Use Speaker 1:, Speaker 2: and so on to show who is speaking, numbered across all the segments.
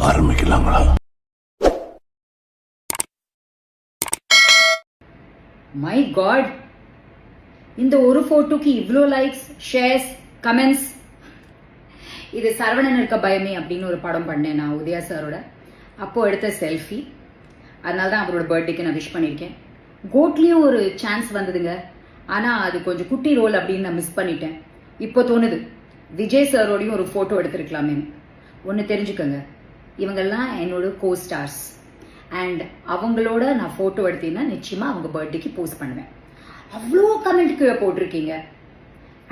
Speaker 1: ஆரம்பிக்கலாங்களா?
Speaker 2: My God, இந்த ஒரு போட்டோக்கு இவ்வளோ லைக்ஸ், ஷேர்ஸ், கமெண்ட்ஸ். இது சரவணன் இருக்க பயமே அப்படின்னு ஒரு படம் பண்ணேன் நான் உதயா சாரோட. அப்போ எடுத்த செல்ஃபி. அதனால தான் அவரோட பர்த்டேக்கு நான் விஷ் பண்ணியிருக்கேன். கோட்லேயும் ஒரு சான்ஸ் வந்ததுங்க. ஆனால் அது கொஞ்சம் குட்டி ரோல் அப்படின்னு நான் மிஸ் பண்ணிட்டேன். இப்போ தோணுது விஜய் சாரோடையும் ஒரு ஃபோட்டோ எடுத்திருக்கலாமே. ஒன்று தெரிஞ்சுக்கோங்க, இவங்கெல்லாம் என்னோட கோ ஸ்டார்ஸ். அண்ட் அவங்களோட நான் ஃபோட்டோ எடுத்தீங்கன்னா நிச்சயமாக அவங்க பர்த்டேக்கு போஸ்ட் பண்ணுவேன். அவ்வளோ கமெண்ட் கீழே போட்டிருக்கீங்க.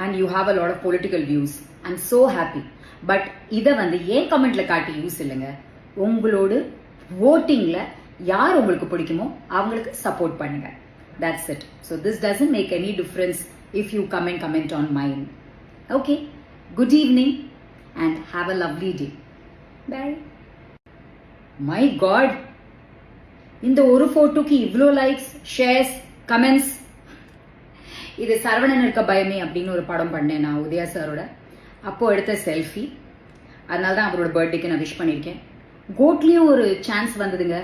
Speaker 2: And you have a lot of political views. I am so happy. But இதை ஏன் கமெண்ட்ல காட்டி யூஸ் இல்லைங்க. உங்களோட ஓட்டிங்ல யார் உங்களுக்கு பிடிக்குமோ அவங்களுக்கு சப்போர்ட் பண்ணுங்க. That's it. So this doesn't make any difference if you comment on mine. Okay. Good evening and have a lovely day. Bye. My God. இந்த ஒரு போட்டோக்கு இவ்வளோ லைக்ஸ், ஷேர்ஸ், கமெண்ட்ஸ். இது சரவணன் இருக்க பயமே அப்படின்னு ஒரு படம் பண்ணேன் நான் உதயா சாரோட. அப்போ எடுத்த செல்ஃபி. அதனால தான் அவரோட பர்த்டேக்கு நான் விஷ் பண்ணியிருக்கேன். கோட்லேயும் ஒரு சான்ஸ் வந்ததுங்க.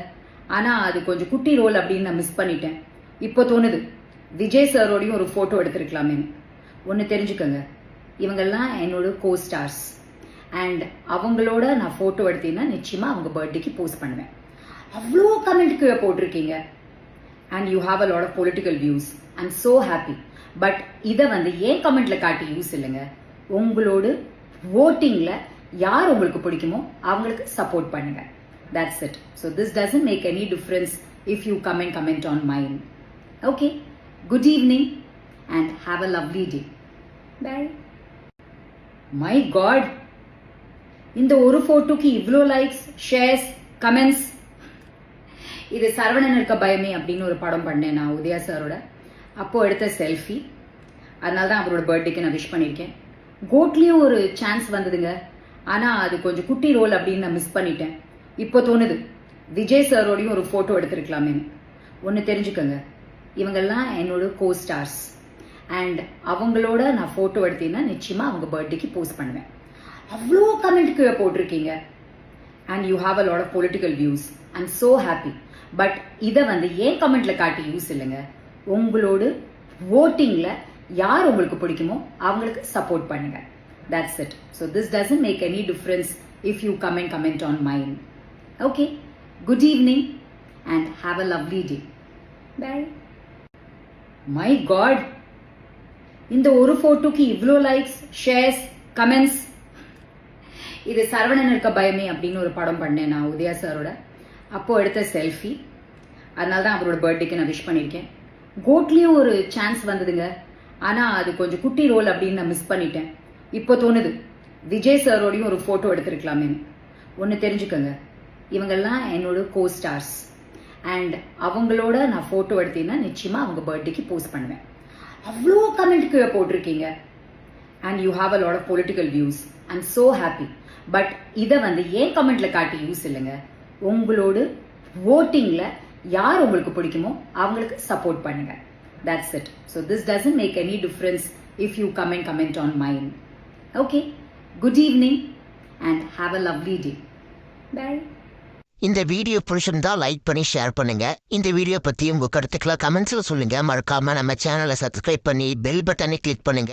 Speaker 2: ஆனால் அது கொஞ்சம் குட்டி ரோல் அப்படின்னு நான் மிஸ் பண்ணிட்டேன். இப்போ தோணுது விஜய் சாரோடையும் ஒரு ஃபோட்டோ எடுத்திருக்கலாமே. ஒன்று தெரிஞ்சுக்கோங்க, இவங்கெல்லாம் என்னோட கோ ஸ்டார்ஸ். அண்ட் அவங்களோட நான் ஃபோட்டோ எடுத்தீங்கன்னா நிச்சயமாக அவங்க பர்த்டேக்கு போஸ்ட் பண்ணுவேன். அவ்வளோ கமெண்ட் கீழே போட்டிருக்கீங்க. And you have a lot of political views. I am so happy. But இதை ஏன் கமெண்ட்ல காட்டி யூஸ் இல்லைங்க. உங்களோட ஓட்டிங்ல யார் உங்களுக்கு பிடிக்குமோ அவங்களுக்கு சப்போர்ட் பண்ணுங்க. That's it. So this doesn't make any difference if you comment on mine. Okay. Good evening and have a lovely day. Bye. My God. இந்த ஒரு போட்டோக்கு இவ்வளோ லைக்ஸ், ஷேர்ஸ், கமெண்ட்ஸ். இது சரவணன் இருக்க பயமே அப்படின்னு ஒரு படம் பண்ணேன் நான் உதயா சாரோட. அப்போ எடுத்த செல்ஃபி. அதனால தான் அவரோட பர்த்டேக்கு நான் விஷ் பண்ணியிருக்கேன். கோட்லேயும் ஒரு சான்ஸ் வந்ததுங்க. ஆனால் அது கொஞ்சம் குட்டி ரோல் அப்படின்னு நான் மிஸ் பண்ணிட்டேன். இப்போ தோணுது விஜய் சாரோடையும் ஒரு ஃபோட்டோ எடுத்திருக்கலாமே. ஒன்று தெரிஞ்சுக்கோங்க, இவங்கெல்லாம் என்னோட கோ ஸ்டார்ஸ். அண்ட் அவங்களோட நான் ஃபோட்டோ எடுத்தீங்கன்னா நிச்சயமாக அவங்க பர்த்டேக்கு போஸ்ட் பண்ணுவேன். அவ்வளோ கமெண்ட் கீழே போட்டிருக்கீங்க. And you have a lot of political views. I am so happy. But இதை ஏன் கமெண்ட்ல காட்டி யூஸ் இல்லைங்க. உங்களோட ஓட்டிங்ல யார் உங்களுக்கு பிடிக்குமோ அவங்களுக்கு சப்போர்ட் பண்ணுங்க. That's it. So this doesn't make any difference if you comment on mine. Okay. Good evening and have a lovely day. Bye. My God. இந்த ஒரு போட்டோக்கு இவ்வளோ லைக்ஸ், ஷேர்ஸ், கமெண்ட்ஸ். இது சரவணன் இருக்க பயமே அப்படின்னு ஒரு படம் பண்ணேன் நான் உதயா சாரோட. அப்போ எடுத்த செல்ஃபி. அதனால தான் அவரோட பர்த்டேக்கு நான் விஷ் பண்ணியிருக்கேன். கோட்லேயும் ஒரு சான்ஸ் வந்ததுங்க. ஆனால் அது கொஞ்சம் குட்டி ரோல் அப்படின்னு நான் மிஸ் பண்ணிட்டேன். இப்போ தோணுது விஜய் சாரோடையும் ஒரு ஃபோட்டோ எடுத்திருக்கலாமே. ஒன்று தெரிஞ்சுக்கோங்க, இவங்கெல்லாம் என்னோட கோ ஸ்டார்ஸ். அண்ட் அவங்களோட நான் ஃபோட்டோ எடுத்தீங்கன்னா நிச்சயமாக அவங்க பர்த்டேக்கு போஸ்ட் பண்ணுவேன். அவ்வளோ கமெண்ட் கீழே போட்டிருக்கீங்க. And you have a lot of political views. I am so happy. But இதை ஏன் கமெண்ட்ல காட்டி யூஸ் இல்லைங்க. உங்களோட ஓட்டிங்ல யார் உங்களுக்கு பிடிக்குமோ அவங்களுக்கு சப்போர்ட் பண்ணுங்க. That's it. So this doesn't make any difference if you comment on mine. Okay. Good evening and have a lovely day. Bye.
Speaker 3: இந்த வீடியோ பிடிச்சிருந்தா லைக் பண்ணி ஷேர் பண்ணுங்க. இந்த வீடியோ பத்தி உங்க கருத்துக்களை கமெண்ட்ஸ்ல சொல்லுங்க. மறக்காம நம்ம சேனலை சப்ஸ்கிரைப் பண்ணி பெல் பட்டனை கிளிக் பண்ணுங்க.